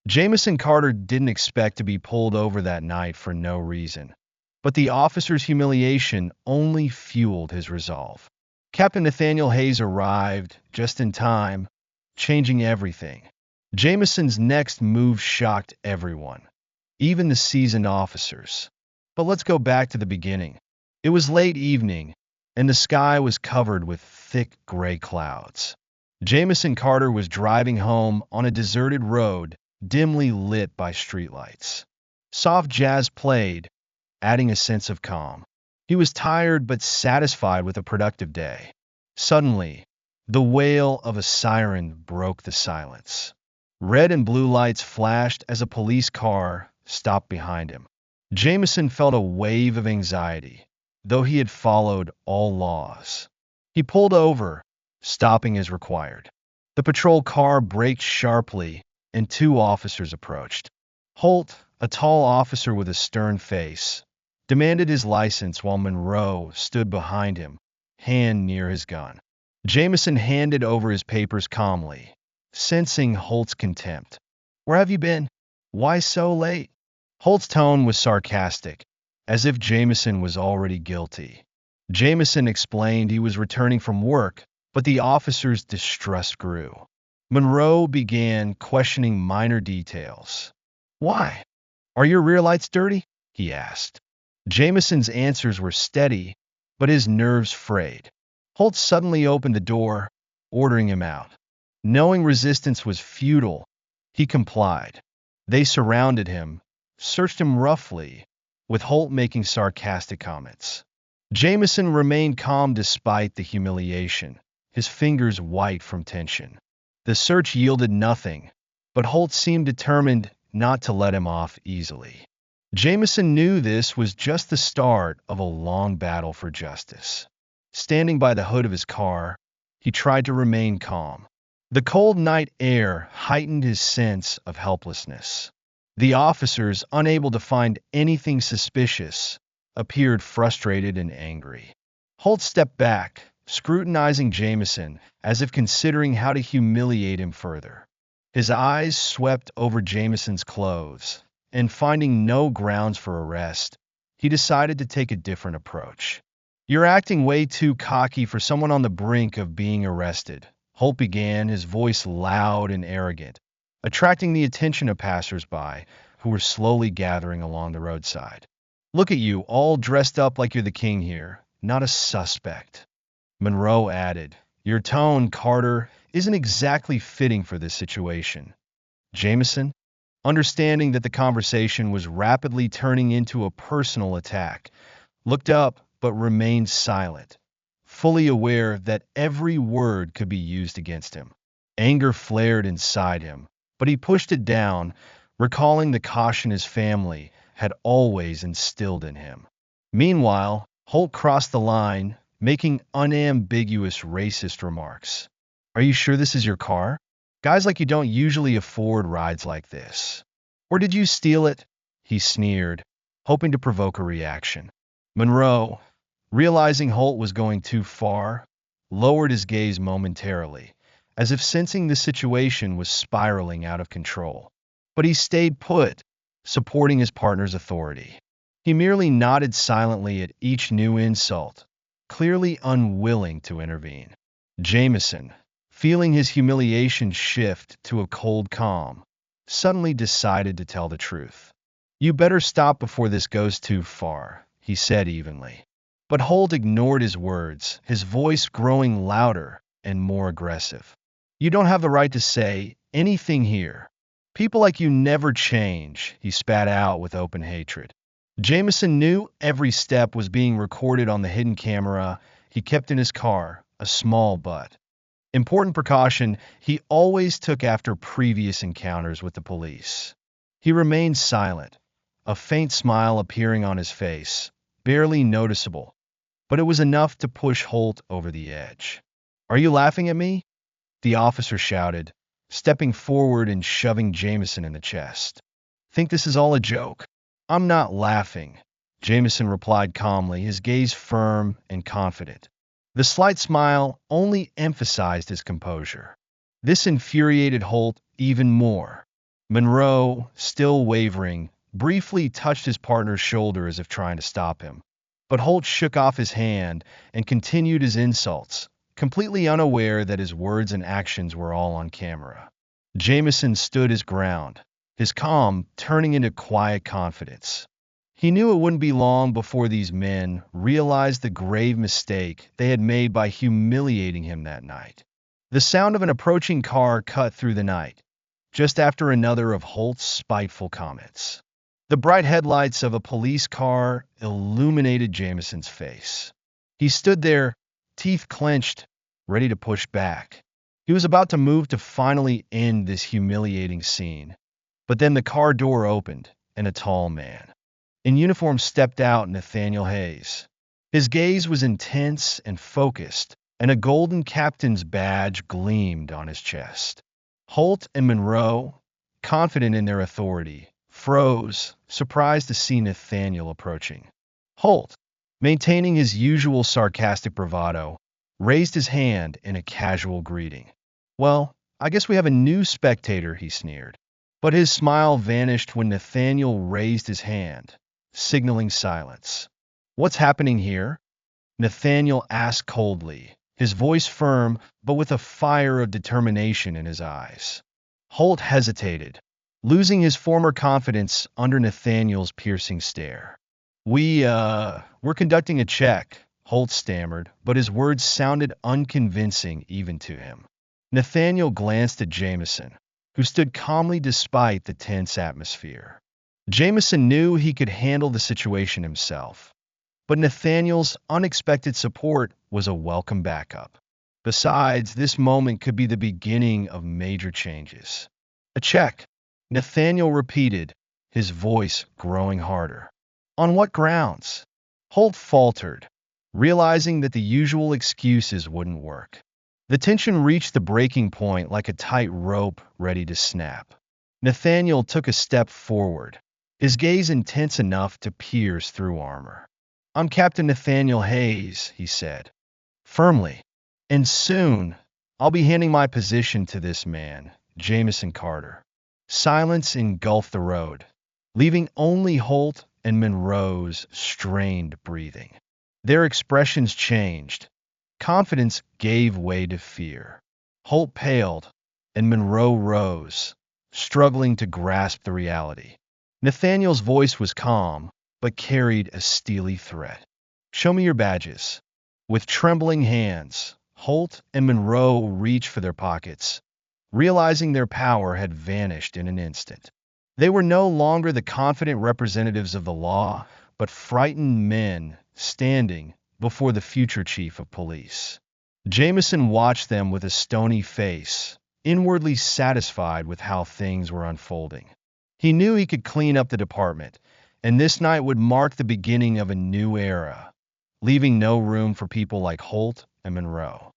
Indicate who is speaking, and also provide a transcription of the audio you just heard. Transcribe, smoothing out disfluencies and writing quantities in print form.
Speaker 1: Jameson Carter didn't expect to be pulled over that night for no reason, but the officer's humiliation only fueled his resolve. Captain Nathaniel Hayes arrived just in time, changing everything. Jameson's next move shocked everyone, even the seasoned officers. But let's go back to the beginning. It was late evening, and the sky was covered with thick gray clouds. Jameson Carter was driving home on a deserted road, dimly lit by streetlights. Soft jazz played, adding a sense of calm. He was tired but satisfied with a productive day. Suddenly, the wail of a siren broke the silence. Red and blue lights flashed as a police car stopped behind him. Jameson felt a wave of anxiety, though he had followed all laws. He pulled over, stopping as required. The patrol car braked sharply, and two officers approached. Holt, a tall officer with a stern face, demanded his license while Monroe stood behind him, hand near his gun. Jameson handed over his papers calmly, sensing Holt's contempt. "Where have you been? Why so late?" Holt's tone was sarcastic, as if Jameson was already guilty. Jameson explained he was returning from work, but the officer's distrust grew. Monroe began questioning minor details. "Why? Are your rear lights dirty?" he asked. Jameson's answers were steady, but his nerves frayed. Holt suddenly opened the door, ordering him out. Knowing resistance was futile, he complied. They surrounded him, searched him roughly, with Holt making sarcastic comments. Jameson remained calm despite the humiliation, his fingers white from tension. The search yielded nothing, but Holt seemed determined not to let him off easily. Jameson knew this was just the start of a long battle for justice. Standing by the hood of his car, he tried to remain calm. The cold night air heightened his sense of helplessness. The officers, unable to find anything suspicious, appeared frustrated and angry. Holt stepped back, scrutinizing Jameson as if considering how to humiliate him further. His eyes swept over Jameson's clothes, and finding no grounds for arrest, he decided to take a different approach. "You're acting way too cocky for someone on the brink of being arrested," Holt began, his voice loud and arrogant, attracting the attention of passers-by who were slowly gathering along the roadside. "Look at you, all dressed up like you're the king here, not a suspect." Monroe added, "Your tone, Carter, isn't exactly fitting for this situation." Jameson, understanding that the conversation was rapidly turning into a personal attack, looked up but remained silent, fully aware that every word could be used against him. Anger flared inside him, but he pushed it down, recalling the caution his family had always instilled in him. Meanwhile, Holt crossed the line, making unambiguous racist remarks. "Are you sure this is your car? Guys like you don't usually afford rides like this. Or did you steal it?" he sneered, hoping to provoke a reaction. Monroe, realizing Holt was going too far, lowered his gaze momentarily, as if sensing the situation was spiraling out of control. But he stayed put, supporting his partner's authority. He merely nodded silently at each new insult, clearly unwilling to intervene. Jameson, feeling his humiliation shift to a cold calm, suddenly decided to tell the truth. "You better stop before this goes too far," he said evenly. But Holt ignored his words, his voice growing louder and more aggressive. "You don't have the right to say anything here. People like you never change," he spat out with open hatred. Jameson knew every step was being recorded on the hidden camera he kept in his car, a small but important precaution he always took after previous encounters with the police. He remained silent, a faint smile appearing on his face, barely noticeable, but it was enough to push Holt over the edge. "Are you laughing at me?" the officer shouted, stepping forward and shoving Jameson in the chest. "Think this is all a joke?" "I'm not laughing," Jameson replied calmly, his gaze firm and confident. The slight smile only emphasized his composure. This infuriated Holt even more. Monroe, still wavering, briefly touched his partner's shoulder as if trying to stop him. But Holt shook off his hand and continued his insults, completely unaware that his words and actions were all on camera. Jameson stood his ground, his calm turning into quiet confidence. He knew it wouldn't be long before these men realized the grave mistake they had made by humiliating him that night. The sound of an approaching car cut through the night, just after another of Holt's spiteful comments. The bright headlights of a police car illuminated Jameson's face. He stood there, teeth clenched, ready to push back. He was about to move to finally end this humiliating scene. But then the car door opened, and a tall man in uniform stepped out. Nathaniel Hayes. His gaze was intense and focused, and a golden captain's badge gleamed on his chest. Holt and Monroe, confident in their authority, froze, surprised to see Nathaniel approaching. Holt, maintaining his usual sarcastic bravado, raised his hand in a casual greeting. "Well, I guess we have a new spectator," he sneered. But his smile vanished when Nathaniel raised his hand, signaling silence. "What's happening here?" Nathaniel asked coldly, his voice firm but with a fire of determination in his eyes. Holt hesitated, losing his former confidence under Nathaniel's piercing stare. We're conducting a check," Holt stammered, but his words sounded unconvincing even to him. Nathaniel glanced at Jameson, who stood calmly despite the tense atmosphere. Jameson knew he could handle the situation himself, but Nathaniel's unexpected support was a welcome backup. Besides, this moment could be the beginning of major changes. "A check," Nathaniel repeated, his voice growing harder. "On what grounds?" Holt faltered, realizing that the usual excuses wouldn't work. The tension reached the breaking point like a tight rope ready to snap. Nathaniel took a step forward, his gaze intense enough to pierce through armor. "I'm Captain Nathaniel Hayes," he said, firmly, "and soon I'll be handing my position to this man, Jameson Carter." Silence engulfed the road, leaving only Holt and Monroe's strained breathing. Their expressions changed. Confidence gave way to fear. Holt paled, and Monroe rose, struggling to grasp the reality. Nathaniel's voice was calm, but carried a steely threat. "Show me your badges." With trembling hands, Holt and Monroe reached for their pockets, realizing their power had vanished in an instant. They were no longer the confident representatives of the law, but frightened men standing before the future chief of police. Jameson watched them with a stony face, inwardly satisfied with how things were unfolding. He knew he could clean up the department, and this night would mark the beginning of a new era, leaving no room for people like Holt and Monroe.